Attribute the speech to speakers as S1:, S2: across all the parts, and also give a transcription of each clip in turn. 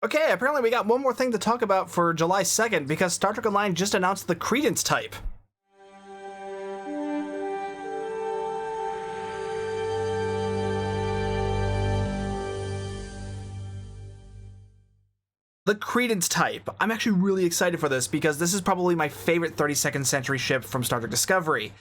S1: Okay, apparently we got one more thing to talk about for July 2nd because Star Trek Online just announced the Credence type. The Credence type. I'm actually really excited for this because this is probably my favorite 32nd century ship from Star Trek Discovery.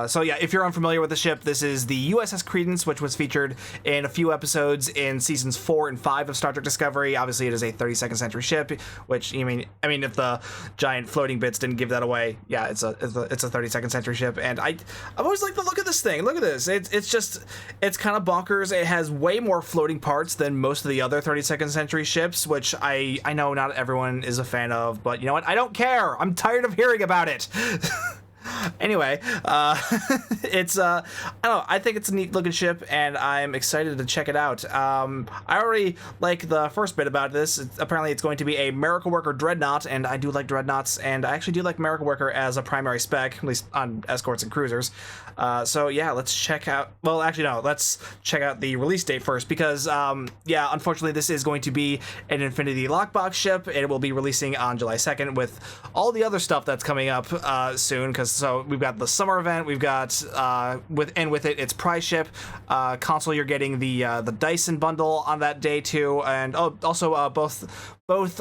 S1: So yeah, if you're unfamiliar with the ship, this is the USS Credence, which was featured in a few episodes in seasons 4 and 5 of Star Trek Discovery. Obviously, it is a 32nd century ship, which I mean, if the giant floating bits didn't give that away, yeah, it's a 32nd century ship. And I've always liked the look of this thing. Look at this. It's kind of bonkers. It has way more floating parts than most of the other 32nd century ships, which I know not everyone is a fan of, but you know what? I don't care. I'm tired of hearing about it. Anyway, it's I don't know, I think it's a neat looking ship and I'm excited to check it out. I already like the first bit about this. Apparently it's going to be a Miracle Worker Dreadnought, and I do like Dreadnoughts, and I actually do like Miracle Worker as a primary spec, at least on escorts and cruisers. So yeah, let's check out, well actually no, let's check out the release date first, because yeah, unfortunately this is going to be an Infinity Lockbox ship, and it will be releasing on July 2nd with all the other stuff that's coming up soon, because so we've got the summer event, we've got with it its prize ship, console. You're getting the Dyson bundle on that day too, and also both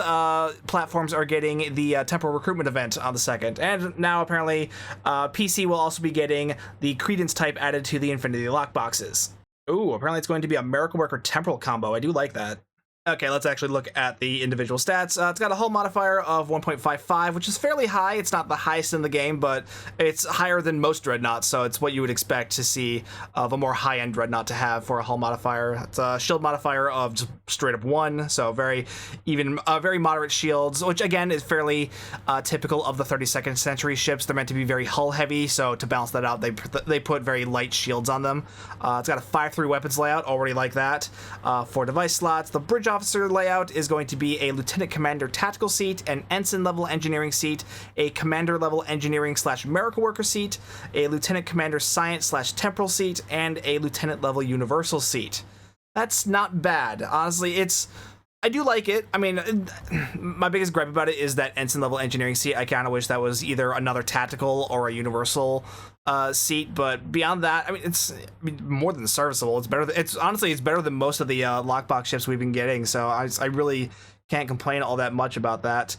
S1: platforms are getting the temporal recruitment event on the 2nd, and now apparently PC will also be getting the Credence type added to the Infinity Lockboxes. Ooh, apparently it's going to be a Miracle Worker temporal combo. I do like that. Okay, let's actually look at the individual stats. It's got a hull modifier of 1.55, which is fairly high. It's not the highest in the game, but it's higher than most dreadnoughts, so it's what you would expect to see of a more high-end dreadnought to have for a hull modifier. It's a shield modifier of just straight up 1, so very moderate shields, which again is fairly typical of the 32nd century ships. They're meant to be very hull heavy, so to balance that out, they put very light shields on them. It's got a 5-3 weapons layout, already like that. 4 device slots. The bridge officer layout is going to be a lieutenant commander tactical seat, an ensign level engineering seat, a commander level engineering / miracle worker seat, a lieutenant commander science / temporal seat, and a lieutenant level universal seat. That's not bad, honestly. I do like it. I mean, my biggest gripe about it is that ensign level engineering seat. I kind of wish that was either another tactical or a universal seat, but beyond that, I mean, it's more than serviceable. It's better. Honestly, it's better than most of the lockbox ships we've been getting. So I really can't complain all that much about that.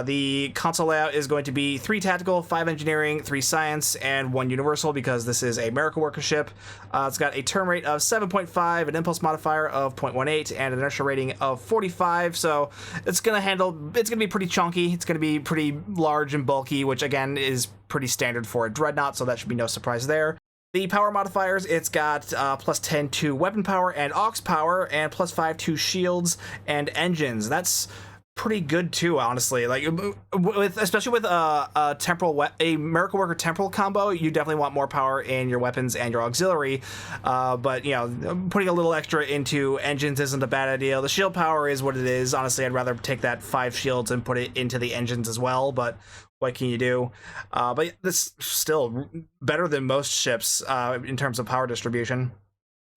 S1: The console layout is going to be 3 tactical, 5 engineering, 3 science, and 1 universal, because this is a Miracle Worker ship. It's got a turn rate of 7.5, an impulse modifier of 0.18, and an inertia rating of 45. So it's gonna be pretty chunky. It's gonna be pretty large and bulky, which again is pretty standard for a dreadnought, so that should be no surprise there. The power modifiers, it's got plus 10 to weapon power and aux power, and plus 5 to shields and engines. That's pretty good too, honestly. Like, especially with a Miracle Worker temporal combo, you definitely want more power in your weapons and your auxiliary. But you know, putting a little extra into engines isn't a bad idea. The shield power is what it is. Honestly, I'd rather take that 5 shields and put it into the engines as well. But what can you do? But this is still better than most ships in terms of power distribution.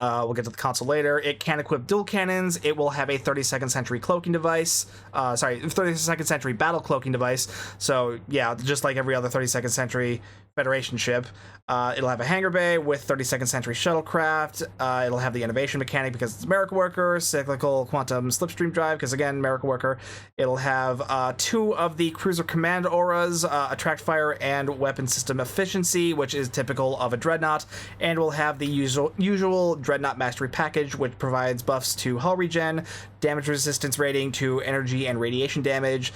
S1: We'll get to the console later. It can equip dual cannons. It will have a 32nd century cloaking device. 32nd century battle cloaking device. So yeah, just like every other 32nd century Federation ship. It'll have a hangar bay with 32nd century shuttlecraft. It'll have the innovation mechanic because it's Miracle Worker, cyclical quantum slipstream drive because again, Miracle Worker. It'll have 2 of the cruiser command auras, attract fire and weapon system efficiency, which is typical of a dreadnought, and will have the usual dreadnought mastery package, which provides buffs to hull regen, damage resistance rating to energy and radiation damage,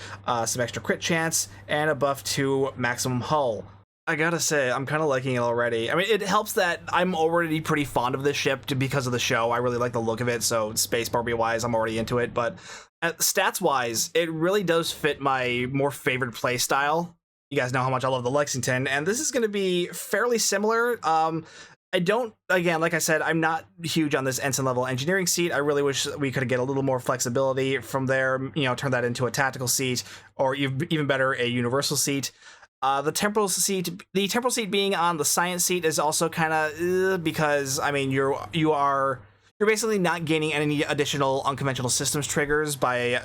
S1: some extra crit chance, and a buff to maximum hull. I gotta say, I'm kind of liking it already. I mean, it helps that I'm already pretty fond of this ship because of the show. I really like the look of it, so space Barbie-wise, I'm already into it. But stats-wise, it really does fit my more favorite play style. You guys know how much I love the Lexington, and this is going to be fairly similar. Again, like I said, I'm not huge on this ensign-level engineering seat. I really wish we could get a little more flexibility from there, you know, turn that into a tactical seat, or even better, a universal seat. The temporal seat being on the science seat is also kind of because I mean you're you're basically not gaining any additional unconventional systems triggers by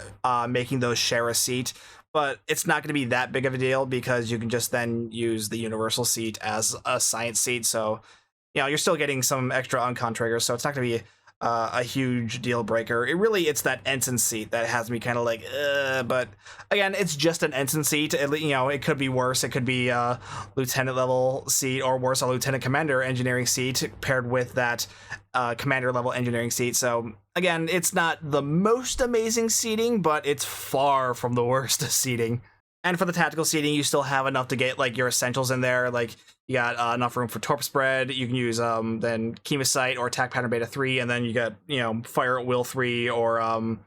S1: making those share a seat. But it's not going to be that big of a deal because you can just then use the universal seat as a science seat. So, you're still getting some extra uncon triggers, so it's not going to be a huge deal breaker. It's that ensign seat that has me kind of like, but again, it's just an ensign seat. It could be worse. It could be a lieutenant level seat, or worse, a lieutenant commander engineering seat paired with that commander level engineering seat. So again, it's not the most amazing seating, but it's far from the worst seating. And for the tactical seating, you still have enough to get like your essentials in there. Like you got enough room for torp spread. You can use then Chemosight or attack pattern beta 3, and then you got fire at will 3 or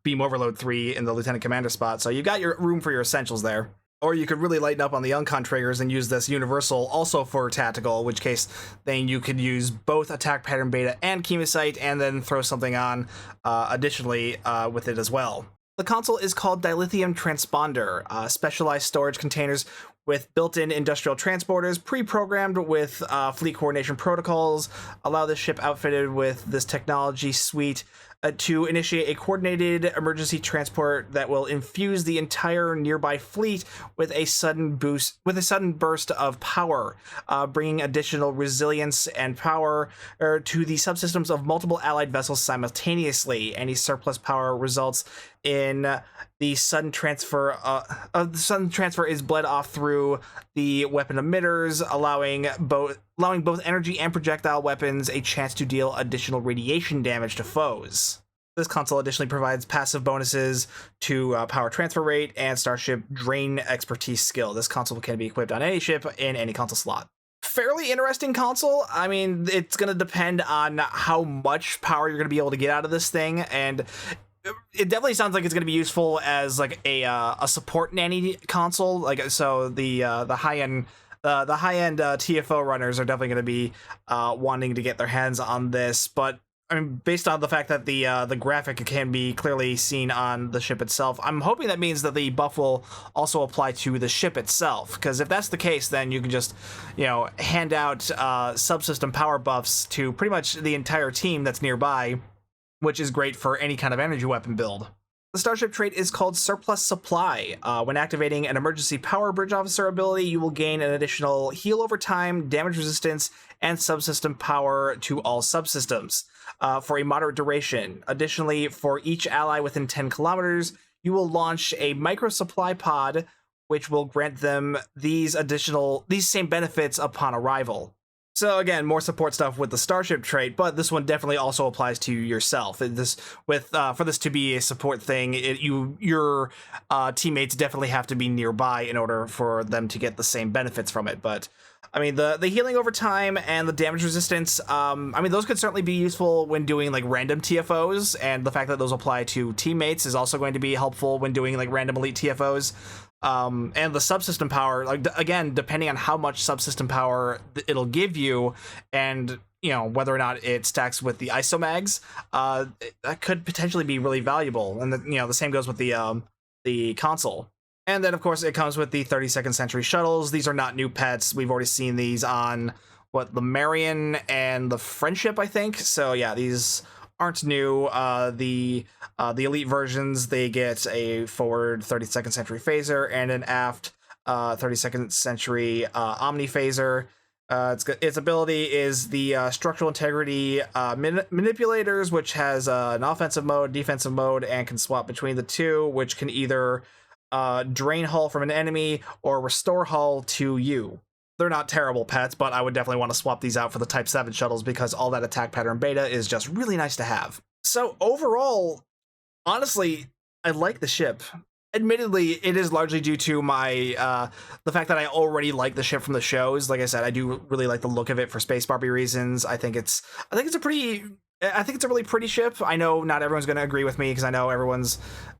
S1: beam overload 3 in the lieutenant commander spot. So you got your room for your essentials there. Or you could really lighten up on the uncon triggers and use this universal also for tactical, in which case then you could use both attack pattern beta and Chemosight, and then throw something on additionally with it as well. The console is called Dilithium Transponder, specialized storage containers with built-in industrial transporters, pre-programmed with fleet coordination protocols, allow the ship outfitted with this technology suite to initiate a coordinated emergency transport that will infuse the entire nearby fleet with a sudden burst of power, bringing additional resilience and power to the subsystems of multiple allied vessels simultaneously. Any surplus power results in the sudden transfer. The sudden transfer is bled off through the weapon emitters, allowing both energy and projectile weapons a chance to deal additional radiation damage to foes. This console additionally provides passive bonuses to power transfer rate and starship drain expertise skill. This console can be equipped on any ship in any console slot. Fairly interesting console. I mean, it's going to depend on how much power you're going to be able to get out of this thing, and it definitely sounds like it's going to be useful as like a support nanny console. Like, so the high end TFO runners are definitely going to be wanting to get their hands on this. But I mean, based on the fact that the graphic can be clearly seen on the ship itself, I'm hoping that means that the buff will also apply to the ship itself. Because if that's the case, then you can just hand out subsystem power buffs to pretty much the entire team that's nearby, which is great for any kind of energy weapon build. The starship trait is called Surplus Supply. When activating an emergency power bridge officer ability, you will gain an additional heal over time, damage resistance, and subsystem power to all subsystems for a moderate duration. Additionally, for each ally within 10 kilometers, you will launch a micro supply pod, which will grant them these same benefits upon arrival. So again, more support stuff with the starship trait, but this one definitely also applies to yourself. For this to be a support thing, your teammates definitely have to be nearby in order for them to get the same benefits from it. But I mean, the healing over time and the damage resistance, I mean, those could certainly be useful when doing like random TFOs, and the fact that those apply to teammates is also going to be helpful when doing like random elite TFOs. And the subsystem power, like, again, depending on how much subsystem power it'll give you, and whether or not it stacks with the isomags, that could potentially be really valuable. And the same goes with the console. And then of course it comes with the 32nd Century shuttles. These are not new pets. We've already seen these on the Marion and the Friendship, I think. So yeah, these aren't new. The elite versions, they get a forward 32nd Century phaser and an aft 32nd Century omni phaser. Its ability is the structural integrity manipulators, which has an offensive mode, defensive mode, and can swap between the two, which can either drain hull from an enemy or restore hull to you. They're not terrible pets, but I would definitely want to swap these out for the Type 7 shuttles because all that attack pattern beta is just really nice to have. So overall, honestly, I like the ship. Admittedly, it is largely due to my the fact that I already like the ship from the shows. Like I said, I do really like the look of it for Space Barbie reasons. I think it's a really pretty ship. I know not everyone's going to agree with me because I know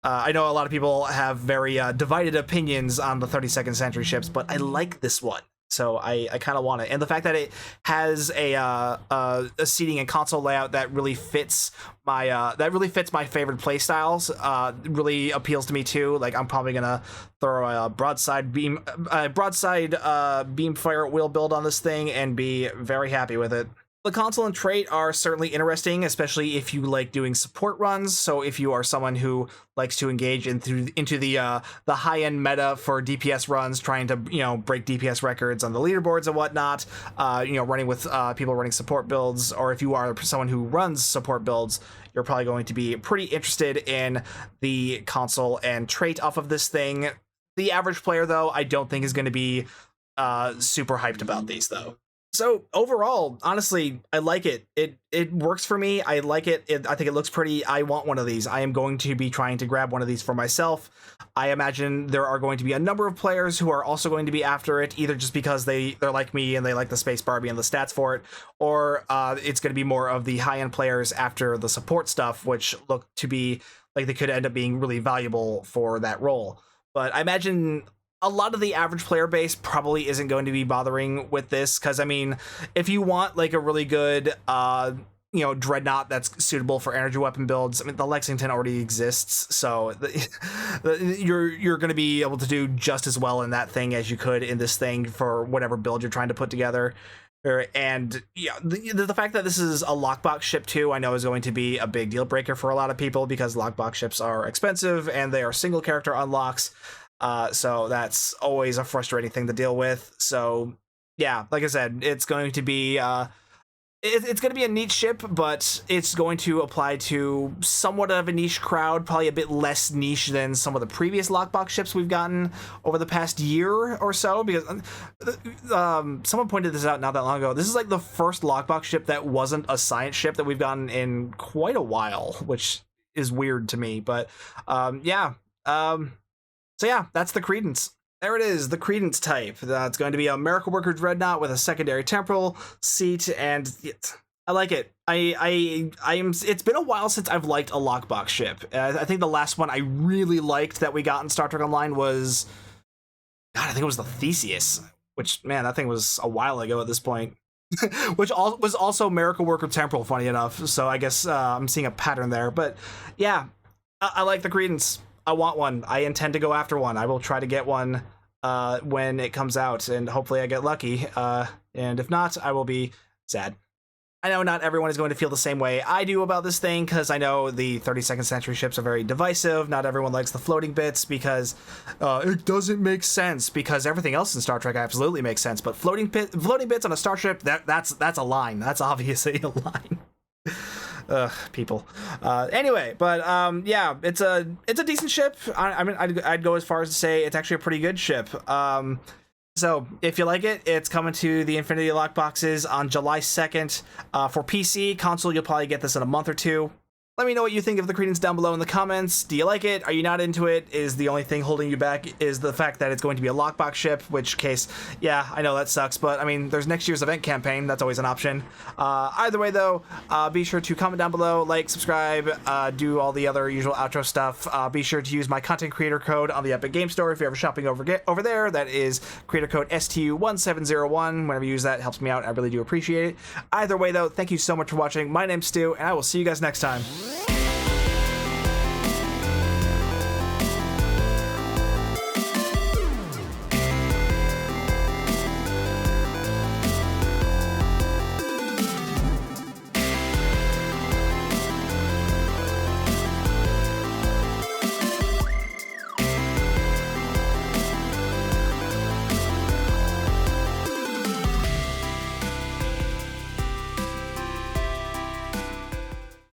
S1: I know a lot of people have very divided opinions on the 32nd Century ships, but I like this one. So I kind of want it, and the fact that it has a seating and console layout that really fits my favorite play styles really appeals to me too. Like, I'm probably gonna throw a broadside beam fire at will build on this thing and be very happy with it. The console and trait are certainly interesting, especially if you like doing support runs. So if you are someone who likes to engage into the high-end meta for DPS runs, trying to break DPS records on the leaderboards and whatnot, running with people running support builds, or if you are someone who runs support builds, you're probably going to be pretty interested in the console and trait off of this thing. The average player, though, I don't think is going to be super hyped about these, though. So overall, honestly, I like it. It works for me. I like it. I think it looks pretty. I want one of these. I am going to be trying to grab one of these for myself. I imagine there are going to be a number of players who are also going to be after it, either just because they're like me and they like the Space Barbie and the stats for it, or it's going to be more of the high-end players after the support stuff, which look to be like they could end up being really valuable for that role. But I imagine a lot of the average player base probably isn't going to be bothering with this, because I mean, if you want like a really good dreadnought that's suitable for energy weapon builds, I mean, the Lexington already exists, so you're going to be able to do just as well in that thing as you could in this thing for whatever build you're trying to put together. And yeah, the fact that this is a lockbox ship too, I know is going to be a big deal breaker for a lot of people, because lockbox ships are expensive and they are single character unlocks. So that's always a frustrating thing to deal with. So yeah, like I said, it's going to be it's going to be a niche ship, but it's going to apply to somewhat of a niche crowd, probably a bit less niche than some of the previous lockbox ships we've gotten over the past year or so, because someone pointed this out not that long ago. This is like the first lockbox ship that wasn't a science ship that we've gotten in quite a while, which is weird to me, but so yeah, that's the Credence. There it is, the Credence type. It's going to be a Miracle Worker Dreadnought with a secondary temporal seat, and I like it. I am. It's been a while since I've liked a lockbox ship. I think the last one I really liked that we got in Star Trek Online was, God, I think it was the Theseus. Which, man, that thing was a while ago at this point. Which was also Miracle Worker Temporal, funny enough. So I guess I'm seeing a pattern there. But yeah, I like the Credence. I want one. I intend to go after one. I will try to get one when it comes out, and hopefully I get lucky. And if not, I will be sad. I know not everyone is going to feel the same way I do about this thing, because I know the 32nd century ships are very divisive. Not everyone likes the floating bits because it doesn't make sense, because everything else in Star Trek absolutely makes sense. But floating bits on a starship, that's a line. That's obviously a line. People. Anyway, but yeah, it's a decent ship. I mean, I'd go as far as to say it's actually a pretty good ship. So if you like it, it's coming to the Infinity Lock boxes on July 2nd. For PC, console, you'll probably get this in a month or two. Let me know what you think of the Credence down below in the comments. Do you like it? Are you not into it? Is the only thing holding you back is the fact that it's going to be a lockbox ship, which case, yeah, I know that sucks, but I mean, there's next year's event campaign. That's always an option. Either way, though, be sure to comment down below, like, subscribe, do all the other usual outro stuff. Be sure to use my content creator code on the Epic Game Store if you're ever shopping over there. That is creator code STU1701. Whenever you use that, it helps me out. I really do appreciate it. Either way, though, thank you so much for watching. My name's Stu, and I will see you guys next time.